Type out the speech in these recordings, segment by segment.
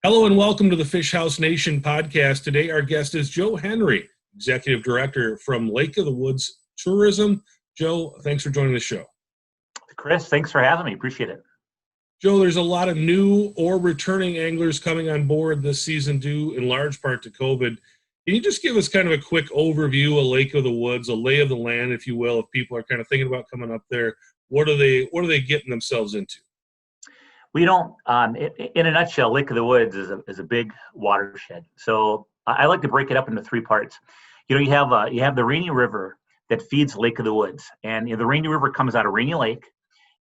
Hello and welcome to the Fish House Nation podcast. Today, our guest is Joe Henry, Executive Director from Lake of the Woods Tourism. Joe, thanks for joining the show. Chris, thanks for having me. Appreciate it. Joe, there's a lot of new or returning anglers coming on board this season due in large part to COVID. Can you just give us kind of a quick overview of Lake of the Woods, a lay of the land, if you will, if people are kind of thinking about coming up there? What are they getting themselves into? We don't, in a nutshell, Lake of the Woods is a big watershed. So I like to break it up into three parts. You have the Rainy River that feeds Lake of the Woods, and the Rainy River comes out of Rainy Lake.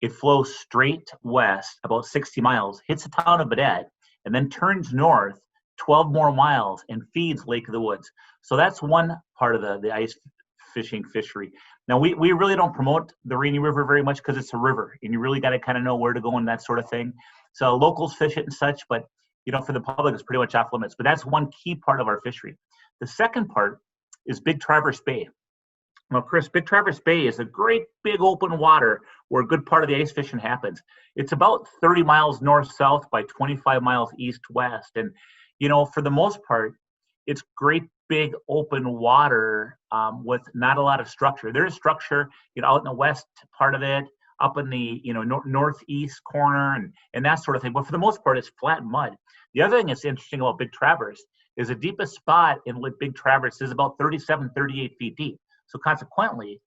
It flows straight west about 60 miles, hits the town of Baudette, and then turns north 12 more miles and feeds Lake of the Woods. So that's one part of the ice fishing fishery. Now, we really don't promote the Rainy River very much because it's a river, and you really got to kind of know where to go and that sort of thing. So locals fish it and such, but for the public, it's pretty much off limits. But that's one key part of our fishery. The second part is Big Traverse Bay. Well, Chris, Big Traverse Bay is a great big open water where a good part of the ice fishing happens. It's about 30 miles north-south by 25 miles east-west. And, for the most part, it's great big open water with not a lot of structure. There is structure, out in the west part of it, up in the, northeast corner and that sort of thing. But for the most part, it's flat mud. The other thing that's interesting about Big Traverse is the deepest spot in Big Traverse is about 37, 38 feet deep. So consequently,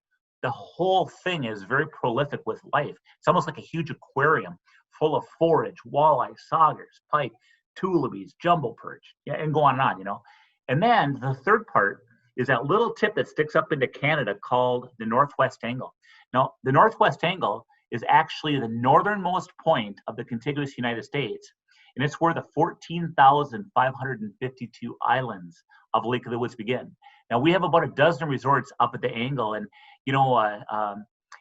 the whole thing is very prolific with life. It's almost like a huge aquarium full of forage, walleye, saugers, pike, tulipies, jumbo perch, and go on and on, And then the third part is that little tip that sticks up into Canada called the Northwest Angle. Now, the Northwest Angle is actually the northernmost point of the contiguous United States, and it's where the 14,552 islands of Lake of the Woods begin. Now, we have about a dozen resorts up at the angle, and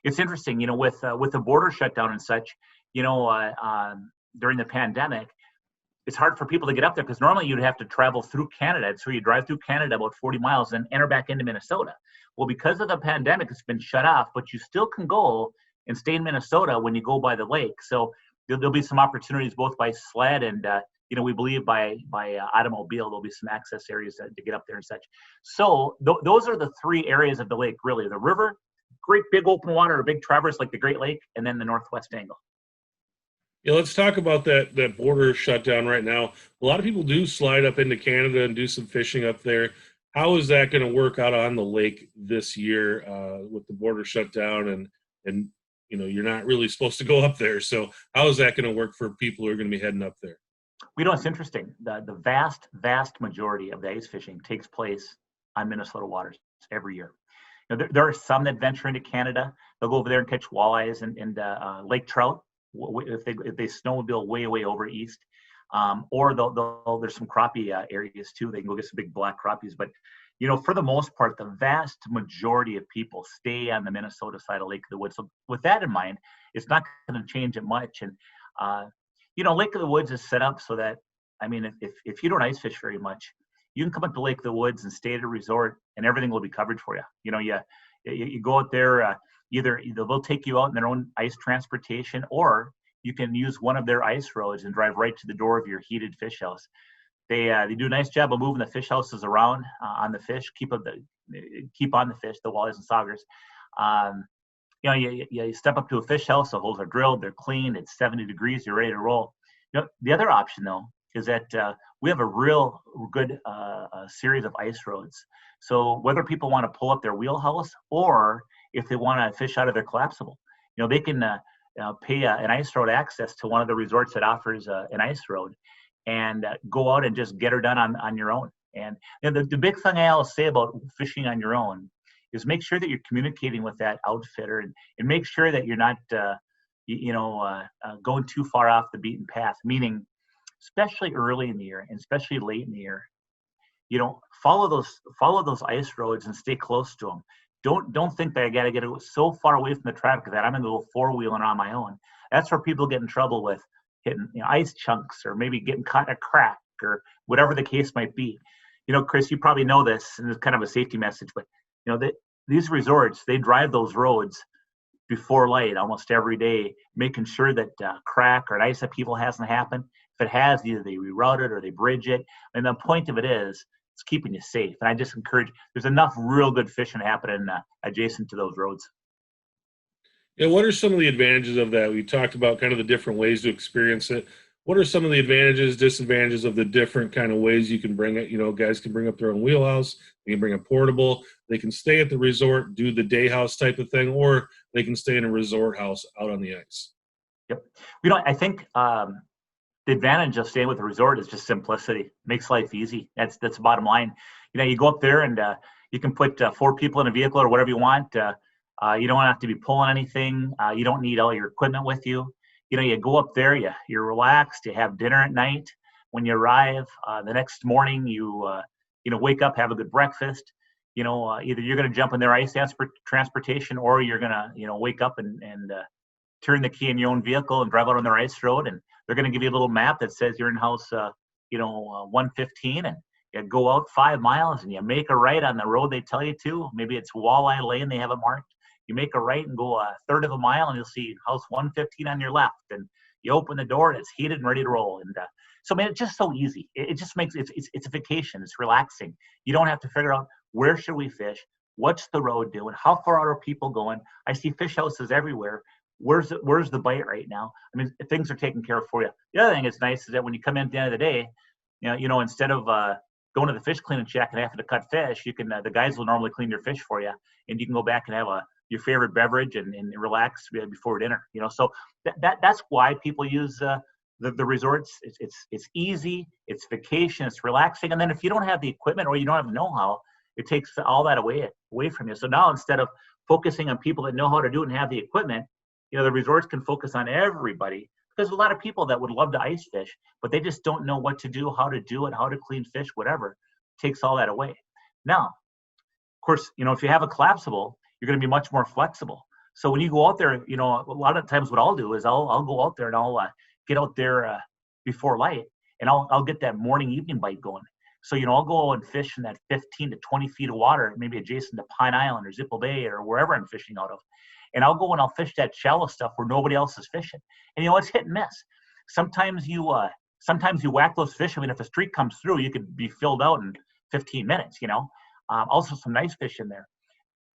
it's interesting, with the border shutdown and such, during the pandemic, it's hard for people to get up there because normally you'd have to travel through Canada. So you drive through Canada about 40 miles and enter back into Minnesota. Well, because of the pandemic, it's been shut off, but you still can go and stay in Minnesota when you go by the lake. So there'll be some opportunities both by sled and, we believe by automobile, there'll be some access areas to get up there and such. So those are the three areas of the lake, really. The river, great big open water, a big traverse like the Great Lake, and then the Northwest Angle. Yeah, let's talk about that border shutdown right now. A lot of people do slide up into Canada and do some fishing up there. How is that going to work out on the lake this year with the border shutdown and you're not really supposed to go up there. So how is that going to work for people who are going to be heading up there? It's interesting. The vast majority of the ice fishing takes place on Minnesota waters every year. There are some that venture into Canada. They'll go over there and catch walleyes and lake trout. If they snowmobile way over east, or there's some crappie areas too. They can go get some big black crappies. But for the most part, the vast majority of people stay on the Minnesota side of Lake of the Woods. So with that in mind, it's not going to change it much. And Lake of the Woods is set up so that if you don't ice fish very much, you can come up to Lake of the Woods and stay at a resort, and everything will be covered for you. You go out there. Either they'll take you out in their own ice transportation, or you can use one of their ice roads and drive right to the door of your heated fish house. They do a nice job of moving the fish houses around on the fish, keep on the fish, the walleyes and saugers. You step up to a fish house, the holes are drilled, they're clean, it's 70 degrees, you're ready to roll. The other option though is that we have a real good series of ice roads. So whether people want to pull up their wheelhouse or if they want to fish out of their collapsible, they can pay an ice road access to one of the resorts that offers an ice road and go out and just get her done on your own. And the big thing I always say about fishing on your own is make sure that you're communicating with that outfitter and make sure that you're not going too far off the beaten path, meaning especially early in the year and especially late in the year, follow those ice roads and stay close to them. Don't think that I got to get so far away from the traffic that I'm going to go four-wheeling on my own. That's where people get in trouble with hitting ice chunks or maybe getting caught in a crack or whatever the case might be. Chris, you probably know this, and it's kind of a safety message, but these resorts, they drive those roads before light almost every day, making sure that crack or an ice upheaval hasn't happened. If it has, either they reroute it or they bridge it. And the point of it is, it's keeping you safe. And I just encourage, there's enough real good fishing happening adjacent to those roads. Yeah, what are some of the advantages of that? We talked about kind of the different ways to experience it. What are some of the advantages, disadvantages of the different kind of ways you can bring it? You know, guys can bring up their own wheelhouse, they can bring a portable, they can stay at the resort, do the day house type of thing, or they can stay in a resort house out on the ice. Yep. I think the advantage of staying with a resort is just simplicity. Makes life easy. That's the bottom line. You go up there and you can put 4 people in a vehicle or whatever you want. You don't have to be pulling anything. You don't need all your equipment with you. You go up there, you're relaxed. You have dinner at night. When you arrive, the next morning, you wake up, have a good breakfast. Either you're going to jump in their ice transportation, or you're going to wake up and turn the key in your own vehicle and drive out on their ice road. And they're going to give you a little map that says you're in house 115, and you go out 5 miles and you make a right on the road they tell you to. Maybe it's Walleye Lane, they have it marked. You make a right and go a third of a mile, and you'll see house 115 on your left. And you open the door, and it's heated and ready to roll. And so, man, it's just so easy. It just makes it's a vacation. It's relaxing. You don't have to figure out where should we fish, what's the road doing, how far out are people going. I see fish houses everywhere. Where's the bite right now? I mean, things are taken care of for you. The other thing that's nice is that when you come in at the end of the day, instead of going to the fish cleaning shack and having to cut fish, you can the guys will normally clean your fish for you, and you can go back and have your favorite beverage and relax before dinner. So that's why people use the resorts. It's easy, it's vacation, it's relaxing, and then if you don't have the equipment or you don't have the know-how, it takes all that away from you. So now instead of focusing on people that know how to do it and have the equipment, the resorts can focus on everybody, because a lot of people that would love to ice fish, but they just don't know what to do, how to do it, how to clean fish, whatever. Takes all that away. Now, of course, if you have a collapsible, you're going to be much more flexible. So when you go out there, a lot of times what I'll do is I'll go out there and I'll get out there before light, and I'll get that morning evening bite going. So I'll go and fish in that 15 to 20 feet of water, maybe adjacent to Pine Island or Zipple Bay or wherever I'm fishing out of. And I'll go and I'll fish that shallow stuff where nobody else is fishing. And it's hit and miss. Sometimes you whack those fish. I mean, if a streak comes through, you could be filled out in 15 minutes. Also some nice fish in there.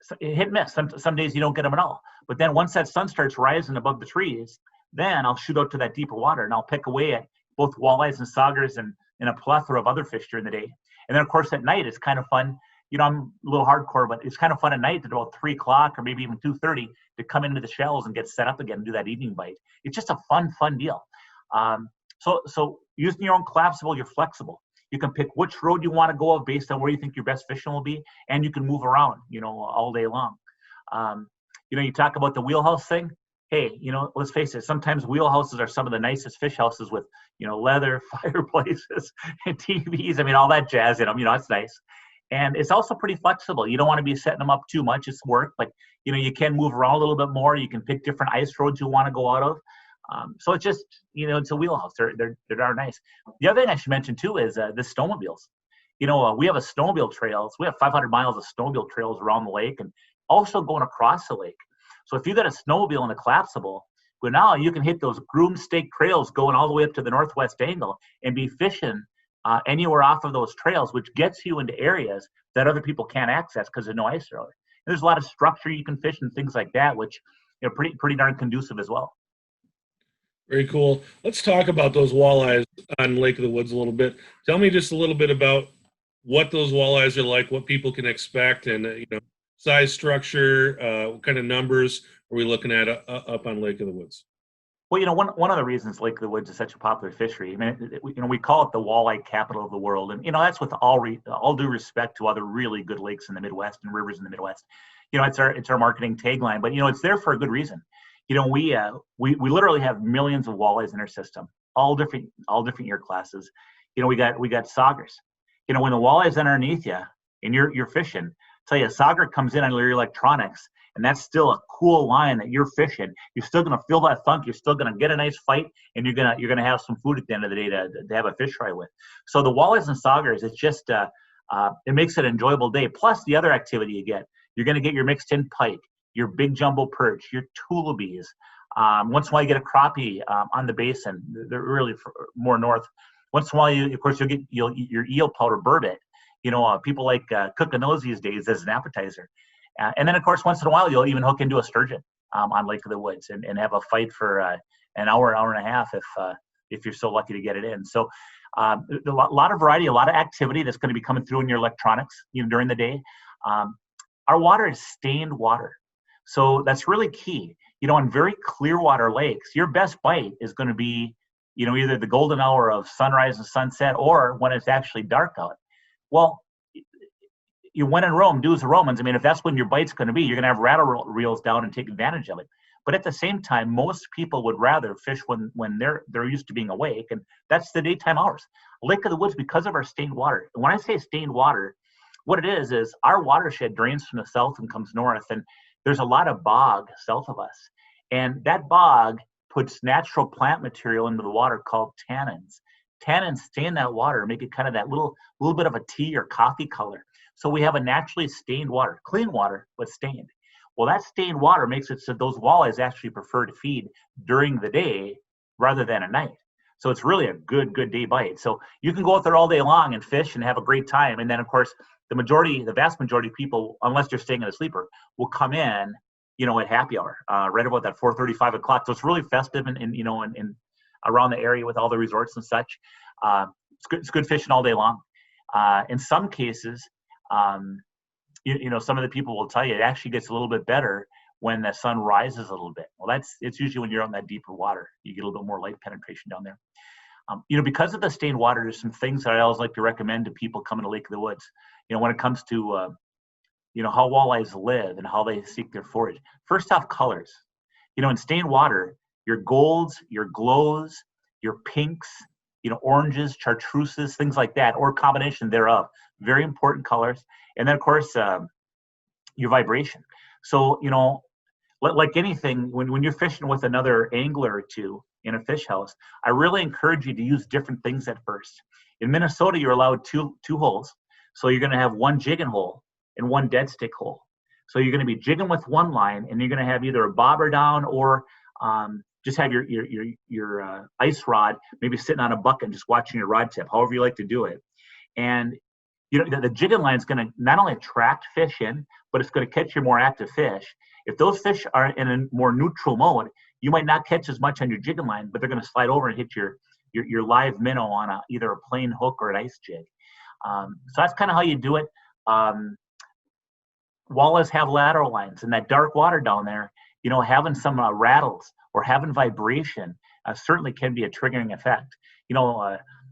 So hit and miss. Some days you don't get them at all. But then once that sun starts rising above the trees, then I'll shoot out to that deeper water and I'll pick away at both walleyes and saugers and a plethora of other fish during the day. And then of course at night it's kind of fun. I'm a little hardcore, but it's kind of fun at night at about 3 o'clock or maybe even 2:30 to come into the shallows and get set up again and do that evening bite. It's just a fun deal. So using your own collapsible, you're flexible. You can pick which road you want to go of based on where you think your best fishing will be, and you can move around, all day long. You talk about the wheelhouse thing. Hey, let's face it, sometimes wheelhouses are some of the nicest fish houses with, leather, fireplaces, and TVs. I mean, all that jazz in them, it's nice. And it's also pretty flexible. You don't want to be setting them up too much. It's work, but you can move around a little bit more. You can pick different ice roads you want to go out of. So it's just, it's a wheelhouse. They're darn nice. The other thing I should mention too is the snowmobiles. We have a snowmobile trails. We have 500 miles of snowmobile trails around the lake and also going across the lake. So if you got a snowmobile and a collapsible, well, now you can hit those groom stake trails going all the way up to the northwest angle and be fishing anywhere off of those trails, which gets you into areas that other people can't access because there's no ice road. There's a lot of structure you can fish and things like that, which pretty darn conducive as well. Very cool. Let's talk about those walleyes on Lake of the Woods a little bit. Tell me just a little bit about what those walleyes are like, what people can expect, and size, structure, what kind of numbers are we looking at up on Lake of the Woods? Well, one of the reasons Lake of the Woods is such a popular fishery, I mean, we call it the walleye capital of the world, and that's with all due respect to other really good lakes in the Midwest and rivers in the Midwest. It's our marketing tagline, but it's there for a good reason. We literally have millions of walleyes in our system, all different year classes. We got saugers. When the walleye's underneath you and you're fishing, tell you a sauger comes in on your electronics, and that's still a cool line that you're fishing. You're still going to feel that thunk. You're still going to get a nice fight, and you're gonna have some food at the end of the day to have a fish fry with. So the walleyes and saugers, it's just it makes it an enjoyable day. Plus the other activity you're going to get your mixed in pike, your big jumbo perch, your tullabees, Once in a while you get a crappie on the basin. They're really more north. Once in a while, of course, you'll eat your eel powder burbot. People like cooking those these days as an appetizer. And then, of course, once in a while, you'll even hook into a sturgeon on Lake of the Woods and have a fight for an hour and a half if you're so lucky to get it in. So a lot of variety, a lot of activity that's going to be coming through in your electronics during the day. Our water is stained water. So that's really key. On very clear water lakes, your best bite is going to be, either the golden hour of sunrise and sunset or when it's actually dark out. Well, when in Rome, do as the Romans. I mean, if that's when your bite's going to be, you're going to have rattle reels down and take advantage of it. But at the same time, most people would rather fish when they're used to being awake, and that's the daytime hours. Lake of the Woods, because of our stained water. And when I say stained water, what it is our watershed drains from the south and comes north, and there's a lot of bog south of us. And that bog puts natural plant material into the water called tannins. Tannins stain that water, make it kind of that little bit of a tea or coffee color. So we have a naturally stained water, clean water, but stained. Well, that stained water makes it so those walleyes actually prefer to feed during the day rather than at night. So it's really a good day bite. So you can go out there all day long and fish and have a great time. And then, of course, the vast majority of people, unless you're staying in a sleeper, will come in, at happy hour, right about that 4:30, 5 o'clock. So it's really festive and around the area with all the resorts and such. It's good fishing all day long. In some cases, some of the people will tell you it actually gets a little bit better when the sun rises a little bit. Well, it's usually when you're on that deeper water. You get a little bit more light penetration down there. Because of the stained water, there's some things that I always like to recommend to people coming to Lake of the Woods. When it comes to, how walleyes live and how they seek their forage. First off, colors. In stained water, your golds, your glows, your pinks, oranges, chartreuses, things like that, or combination thereof. Very important colors. And then, of course, your vibration. So, like anything, when you're fishing with another angler or two in a fish house, I really encourage you to use different things at first. In Minnesota, you're allowed two holes. So you're going to have one jigging hole and one dead stick hole. So you're going to be jigging with one line, and you're going to have either a bobber down or just have your ice rod maybe sitting on a bucket and just watching your rod tip, however you like to do it. And the jigging line is going to not only attract fish in, but it's going to catch your more active fish. If those fish are in a more neutral mode, you might not catch as much on your jigging line, but they're going to slide over and hit your live minnow on either a plain hook or an ice jig. So that's kind of how you do it. Walleyes have lateral lines, and that dark water down there, having some rattles or having vibration certainly can be a triggering effect.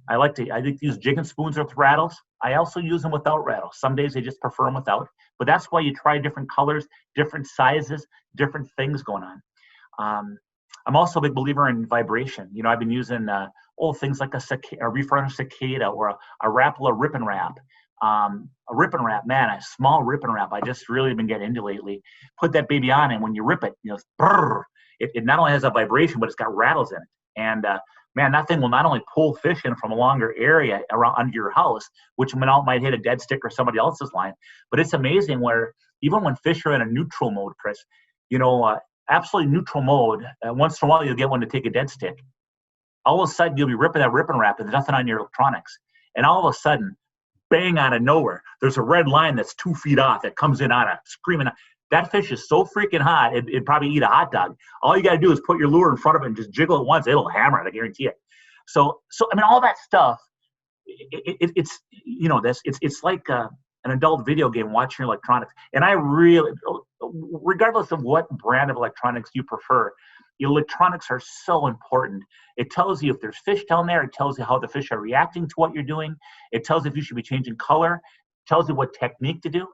I like to use jigging spoons with rattles. I also use them without rattles. Some days they just prefer them without, but that's why you try different colors, different sizes, different things going on. I'm also a big believer in vibration. I've been using things like a reef runner cicada or a Rapala rip and wrap. A rip and wrap, man, a small rip and wrap I just really been getting into lately. Put that baby on, and when you rip it, it not only has a vibration, but it's got rattles in it. And man, that thing will not only pull fish in from a longer area around under your house, which might hit a dead stick or somebody else's line, but it's amazing where even when fish are in a neutral mode, Chris, absolutely neutral mode, once in a while you'll get one to take a dead stick. All of a sudden you'll be ripping that rip and wrap and there's nothing on your electronics. And all of a sudden, bang, out of nowhere, there's a red line that's 2 feet off that comes in on a screaming. That fish is so freaking hot, it'd probably eat a hot dog. All you got to do is put your lure in front of it and just jiggle it once. It'll hammer it, I guarantee it. So I mean, all that stuff, it's like an adult video game watching your electronics. And I really, regardless of what brand of electronics you prefer, your electronics are so important. It tells you if there's fish down there. It tells you how the fish are reacting to what you're doing. It tells you if you should be changing color. It tells you what technique to do.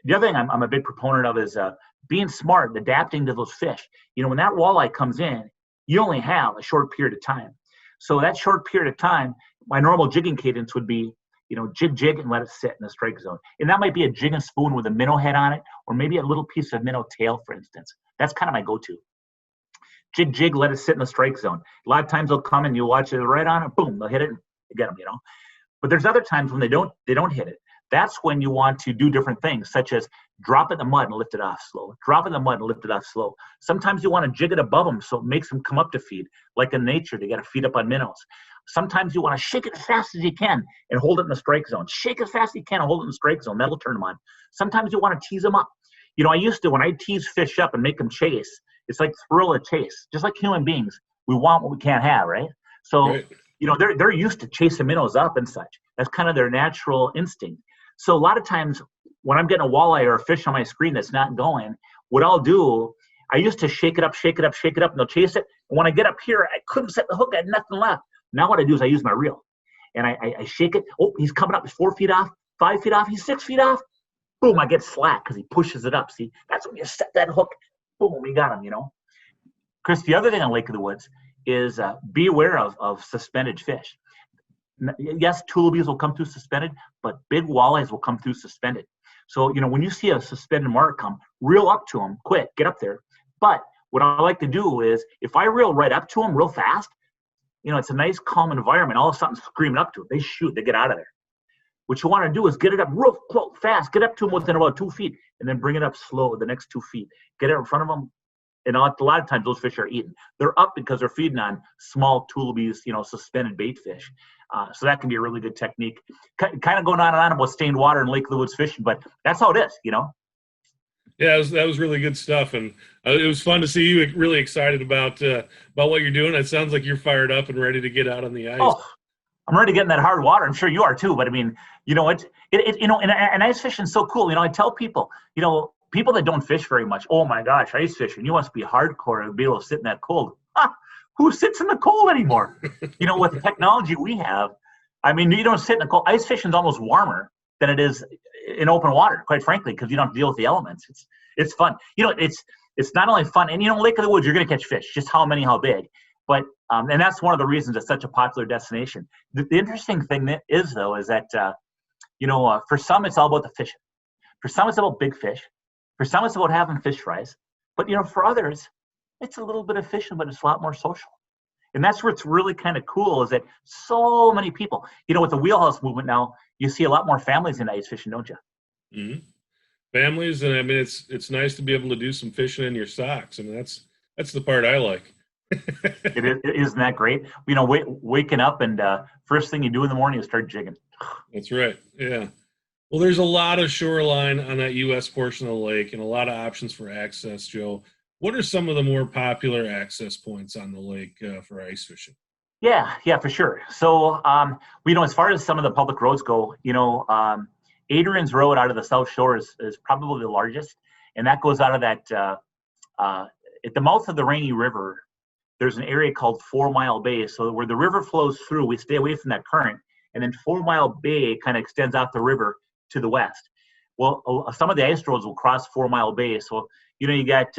The other thing I'm a big proponent of is being smart and adapting to those fish. When that walleye comes in, you only have a short period of time. So that short period of time, my normal jigging cadence would be, jig and let it sit in the strike zone. And that might be a jigging spoon with a minnow head on it, or maybe a little piece of minnow tail, for instance. That's kind of my go-to. Jig, let it sit in the strike zone. A lot of times they'll come and you'll watch it right on it, boom, they'll hit it and get them, But there's other times when they don't hit it. that's when you want to do different things, such as drop it in the mud and lift it off slow. Drop it in the mud and lift it off slow. Sometimes you want to jig it above them so it makes them come up to feed. Like in nature, they got to feed up on minnows. Sometimes you want to shake it as fast as you can and hold it in the strike zone. Shake as fast as you can and hold it in the strike zone. That'll turn them on. Sometimes you want to tease them up. I used to, when I tease fish up and make them chase, it's like thrill of chase. Just like human beings, we want what we can't have, right? So, Right. They're used to chasing minnows up and such. That's kind of their natural instinct. So a lot of times when I'm getting a walleye or a fish on my screen that's not going, what I'll do, I used to shake it up, and they'll chase it. And when I get up here, I couldn't set the hook. I had nothing left. Now what I do is I use my reel. And I shake it. Oh, he's coming up. He's 4 feet off, 5 feet off. He's 6 feet off. Boom, I get slack because he pushes it up. See, that's when you set that hook. Boom, we got him, Chris, the other thing on Lake of the Woods is be aware of suspended fish. Yes, tullabies will come through suspended, but big walleyes will come through suspended. So, when you see a suspended mark come, reel up to them, quick, get up there. But what I like to do is, if I reel right up to them real fast, it's a nice, calm environment. All of a sudden, screaming up to them. They shoot, they get out of there. What you want to do is get it up real close, fast, get up to them within about 2 feet, and then bring it up slow the next 2 feet. Get it in front of them. And a lot of times those fish are eaten. They're up because they're feeding on small tullabies, suspended bait fish. So that can be a really good technique. Kind of going on and on about stained water and Lake of the Woods fishing, but that's how it is, Yeah, that was really good stuff, and it was fun to see you really excited about what you're doing. It sounds like you're fired up and ready to get out on the ice. Oh, I'm ready to get in that hard water. I'm sure you are too. But I mean, and ice fishing is so cool. I tell people, people that don't fish very much, oh my gosh, ice fishing, you must be hardcore to be able to sit in that cold. Who sits in the cold anymore? With the technology we have, I mean, you don't sit in the cold. Ice fishing is almost warmer than it is in open water, quite frankly, because you don't have to deal with the elements. It's fun. It's not only fun, and Lake of the Woods, you're going to catch fish. Just how many, how big. But and that's one of the reasons it's such a popular destination. The interesting thing that is, though, is that for some it's all about the fishing. For some it's about big fish. For some it's about having fish fries. But for others, it's a little bit of fishing, but it's a lot more social. And that's where it's really kind of cool is that so many people, with the wheelhouse movement now, you see a lot more families in ice fishing, don't you? Mm-hmm. Families, and I mean, it's nice to be able to do some fishing in your socks. I mean, that's the part I like. Isn't that great? Waking up and first thing you do in the morning is start jigging. That's right. Yeah. Well, there's a lot of shoreline on that U.S. portion of the lake and a lot of options for access, Joe. What are some of the more popular access points on the lake for ice fishing? Yeah, for sure. So, as far as some of the public roads go, Adrian's Road out of the South Shore is probably the largest, and that goes out of that at the mouth of the Rainy River. There's an area called 4 Mile Bay. So where the river flows through, we stay away from that current, and then 4 Mile Bay kind of extends out the river to the west. Well, some of the ice roads will cross 4 Mile Bay. So you got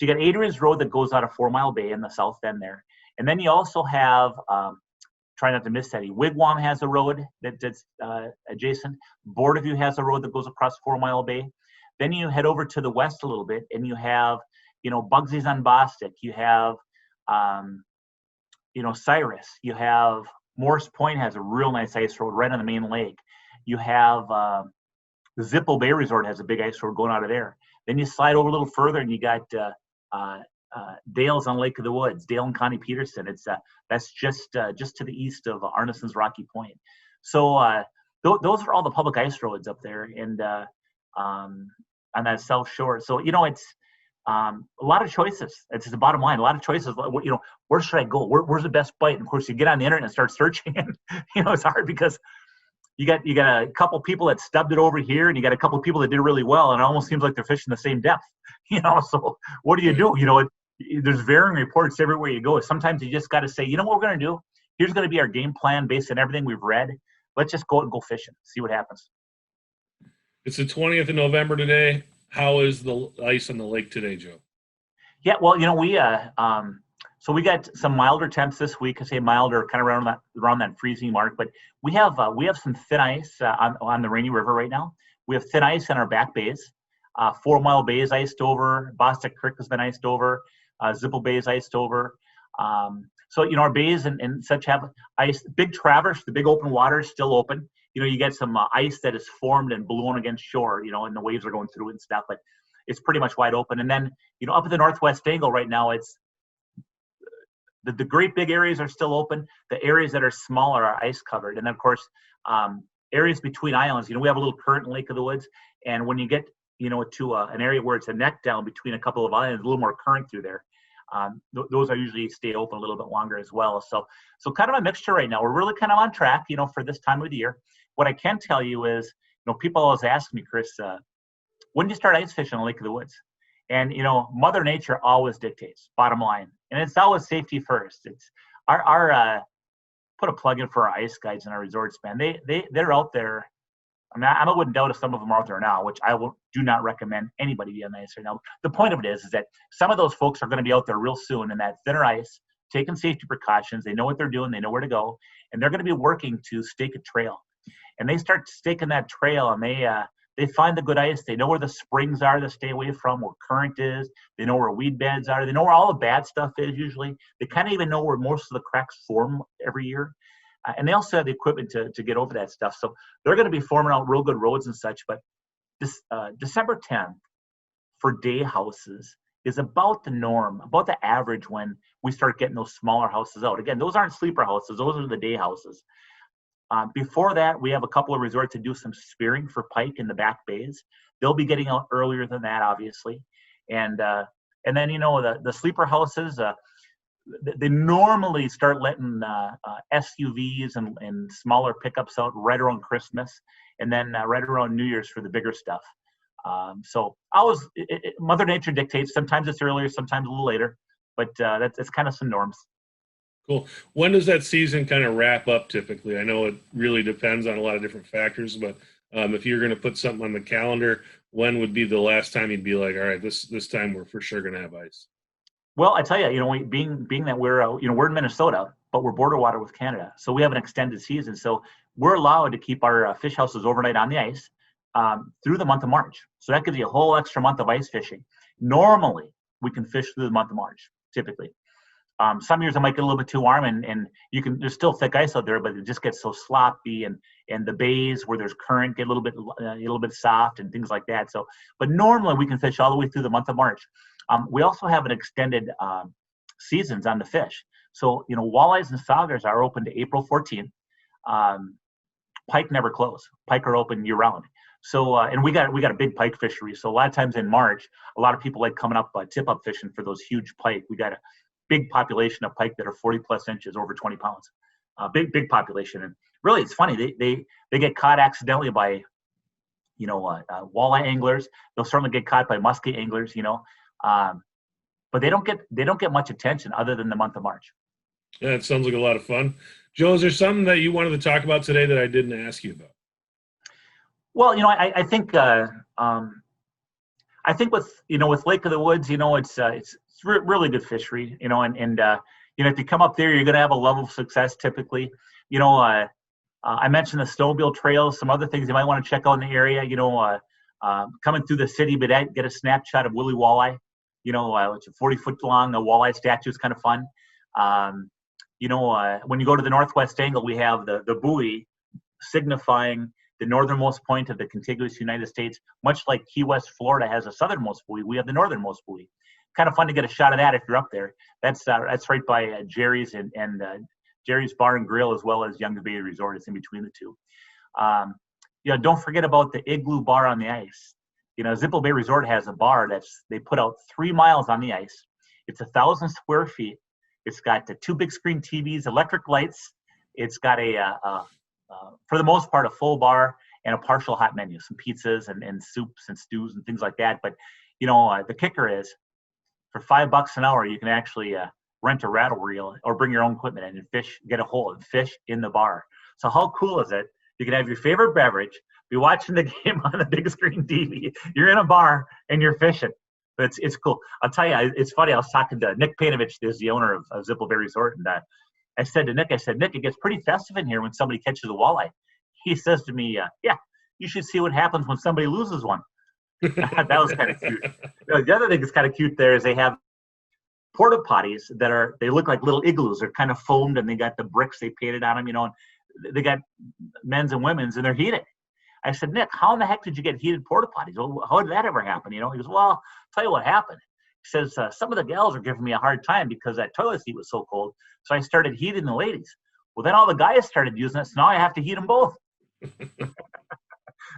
Adrian's Road that goes out of 4 Mile Bay in the south end there. And then you also have, try not to miss any, Wigwam has a road that's adjacent. Board of View has a road that goes across 4 Mile Bay. Then you head over to the west a little bit, and you have, Bugsy's on Bostic. You have, Cyrus. You have Morse Point has a real nice ice road right on the main lake. You have the Zippo Bay Resort has a big ice road going out of there. Then you slide over a little further, and you got Dale's on Lake of the Woods, Dale and Connie Peterson. It's that's just to the east of Arneson's Rocky Point. So those are all the public ice roads up there, and on that South Shore. So it's a lot of choices. It's the bottom line. A lot of choices. Where should I go? Where's the best bite? And of course, you get on the internet and start searching, and it's hard because you got a couple people that stubbed it over here, and you got a couple people that did really well, and it almost seems like they're fishing the same depth. So what do you do? There's varying reports everywhere you go. Sometimes you just got to say, what we're going to do? Here's going to be our game plan based on everything we've read. Let's just go fishing, see what happens. It's the 20th of November today. How is the ice on the lake today, Joe? Yeah, well, we got some milder temps this week. I say milder, kind of around that freezing mark. But we have some thin ice on the Rainy River right now. We have thin ice in our back bays. 4 Mile Bay is iced over. Bostic Creek has been iced over. Zippo Bay is iced over. So our bays and such have ice. Big Traverse, the big open water, is still open. you get some ice that is formed and blown against shore, and the waves are going through it and stuff, but it's pretty much wide open. And then, up at the northwest angle right now, it's the great big areas are still open. The areas that are smaller are ice covered. And then, of course, areas between islands, we have a little current in Lake of the Woods. And when you get, to an area where it's a neck down between a couple of islands, a little more current through there. Those are usually stay open a little bit longer as well. So kind of a mixture right now. We're really kind of on track, for this time of the year. What I can tell you is, people always ask me, Chris, when do you start ice fishing on Lake of the Woods? And, Mother Nature always dictates, bottom line. And it's always safety first. It's our put a plug in for our ice guides and our resorts, man. They're out there. I mean, I wouldn't doubt if some of them are out there now, which do not recommend anybody be on the ice right now. The point of it is that some of those folks are going to be out there real soon in that thinner ice, taking safety precautions. They know what they're doing. They know where to go. And they're going to be working to stake a trail. And they start staking that trail, and they find the good ice. They know where the springs are to stay away from, where current is. They know where weed beds are. They know where all the bad stuff is usually. They kind of even know where most of the cracks form every year. And they also have the equipment to get over that stuff. So they're going to be forming out real good roads and such. But this December 10th for day houses is about the norm, about the average when we start getting those smaller houses out. Again, those aren't sleeper houses. Those are the day houses. Before that, we have a couple of resorts that do some spearing for pike in the back bays. They'll be getting out earlier than that, obviously. And then, the sleeper houses, they normally start letting SUVs and smaller pickups out right around Christmas, and then right around New Year's for the bigger stuff. So Mother Nature dictates. Sometimes it's earlier, sometimes a little later, but that's kind of some norms. Cool. When does that season kind of wrap up typically? I know it really depends on a lot of different factors, but if you're going to put something on the calendar, when would be the last time you'd be like, all right, this time we're for sure going to have ice? Well, I tell you, being that we're in Minnesota, but we're border water with Canada, so we have an extended season. So we're allowed to keep our fish houses overnight on the ice through the month of March. So that gives you a whole extra month of ice fishing. Normally, we can fish through the month of March, typically. Some years it might get a little bit too warm, and there's still thick ice out there, but it just gets so sloppy, and the bays where there's current get a little bit soft and things like that. So, but normally we can fish all the way through the month of March. We also have an extended seasons on the fish. So, walleyes and saugers are open to April 14th. Pike never close. Pike are open year round. So, and we got a big pike fishery. So a lot of times in March, a lot of people like coming up tip up fishing for those huge pike. We got a big population of pike that are 40 plus inches, over 20 pounds. Big population. And really, it's funny. They get caught accidentally by, walleye anglers. They'll certainly get caught by muskie anglers, but they don't get much attention other than the month of March. Yeah, it sounds like a lot of fun. Joe, is there something that you wanted to talk about today that I didn't ask you about? Well, I think with Lake of the Woods, it's really good fishery, and if you come up there, you're going to have a level of success typically. I mentioned the snowmobile trails, some other things you might want to check out in the area. Coming through the city, but get a snapshot of Willie Walleye. It's a 40-foot long walleye statue. Is kind of fun. When you go to the northwest angle, we have the buoy signifying the northernmost point of the contiguous United States. Much like Key West, Florida has a southernmost buoy, we have the northernmost buoy. Kind of fun to get a shot of that if you're up there. That's right by Jerry's and Jerry's Bar and Grill, as well as Young Bay Resort. It's in between the two. Don't forget about the Igloo Bar on the ice. Zippo Bay Resort has a bar they put out 3 miles on the ice. It's 1,000 square feet. It's got the 2 big screen TVs, electric lights. It's got for the most part, a full bar and a partial hot menu, some pizzas and soups and stews and things like that. But, the kicker is for $5 an hour, you can actually rent a rattle reel or bring your own equipment in and fish, get a hole and fish in the bar. So how cool is it? You can have your favorite beverage, be watching the game on the big screen TV. You're in a bar and you're fishing. But it's cool. I'll tell you, it's funny. I was talking to Nick Painovich, who's the owner of Zippo Bay Resort, and I said to Nick, Nick, it gets pretty festive in here when somebody catches a walleye. He says to me, yeah, you should see what happens when somebody loses one. That was kind of cute. The other thing that's kind of cute there is they have porta potties they look like little igloos. They're kind of foamed, and they got the bricks they painted on them, and they got men's and women's, and they're heated. I said, Nick, how in the heck did you get heated porta potties? Well, how did that ever happen? He goes, well, I'll tell you what happened. He says, some of the gals are giving me a hard time because that toilet seat was so cold. So I started heating the ladies. Well, then all the guys started using it. So now I have to heat them both.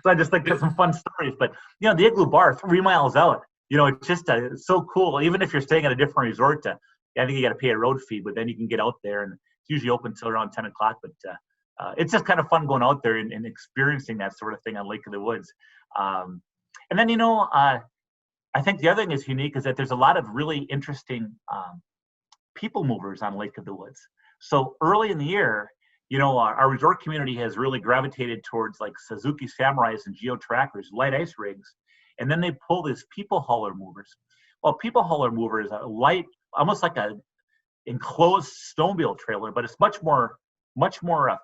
So I just think there's some fun stories. But, the Igloo Bar, 3 miles out, it's just it's so cool. Even if you're staying at a different resort, I think you got to pay a road fee, but then you can get out there, and it's usually open until around 10 o'clock. But it's just kind of fun going out there and experiencing that sort of thing on Lake of the Woods. And then, I think the other thing that's unique is that there's a lot of really interesting people movers on Lake of the Woods. So early in the year, our resort community has really gravitated towards like Suzuki Samurais and Geo Trackers, light ice rigs. And then they pull these people hauler movers. Well, people hauler mover is a light, almost like a enclosed snowmobile trailer, but it's much more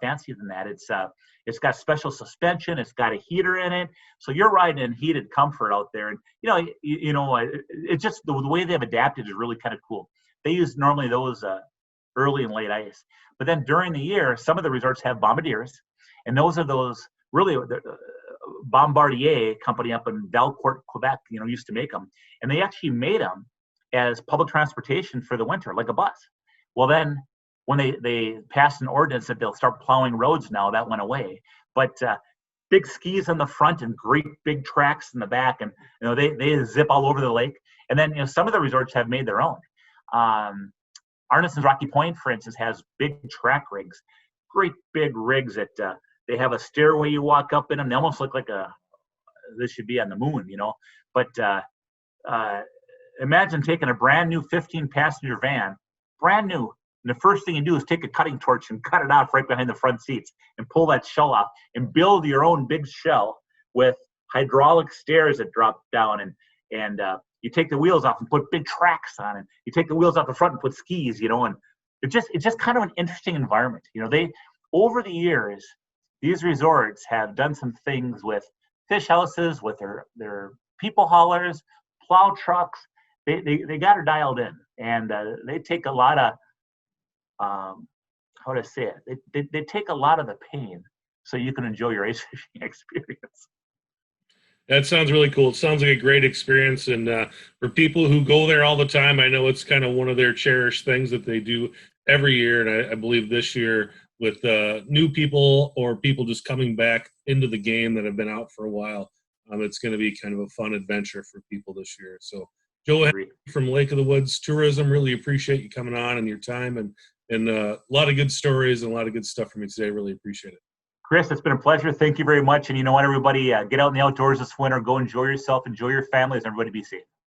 fancy than that. It's got special suspension. It's got a heater in it, so you're riding in heated comfort out there. And it's just the way they've adapted is really kind of cool. They use normally those early and late ice, but then during the year, some of the resorts have bombardiers, and those are those really Bombardier company up in Valcourt, Quebec. Used to make them, and they actually made them as public transportation for the winter, like a bus. Well, then when they passed an ordinance that they'll start plowing roads now, that went away. But big skis on the front and great big tracks in the back, and they zip all over the lake. And then some of the resorts have made their own. Arneson's Rocky Point, for instance, has big track rigs, great big rigs that they have a stairway you walk up in them. They almost look like this should be on the moon, But imagine taking a brand new 15-passenger van, brand new, and the first thing you do is take a cutting torch and cut it off right behind the front seats and pull that shell off and build your own big shell with hydraulic stairs that drop down, and you take the wheels off and put big tracks on it. You take the wheels off the front and put skis, and it's just kind of an interesting environment. They, over the years, these resorts have done some things with fish houses, with their people haulers, plow trucks. They got her dialed in, and they take a lot of how to say it. They take a lot of the pain so you can enjoy your ice fishing experience. That sounds really cool. It sounds like a great experience, and for people who go there all the time, I know it's kind of one of their cherished things that they do every year. And I believe this year, with new people or people just coming back into the game that have been out for a while, it's going to be kind of a fun adventure for people this year. So, Joe from Lake of the Woods Tourism, really appreciate you coming on and your time, and a lot of good stories and a lot of good stuff from you today. Really appreciate it. Chris, it's been a pleasure. Thank you very much. And you know what, everybody, get out in the outdoors this winter. Go enjoy yourself. Enjoy your families. Everybody be safe.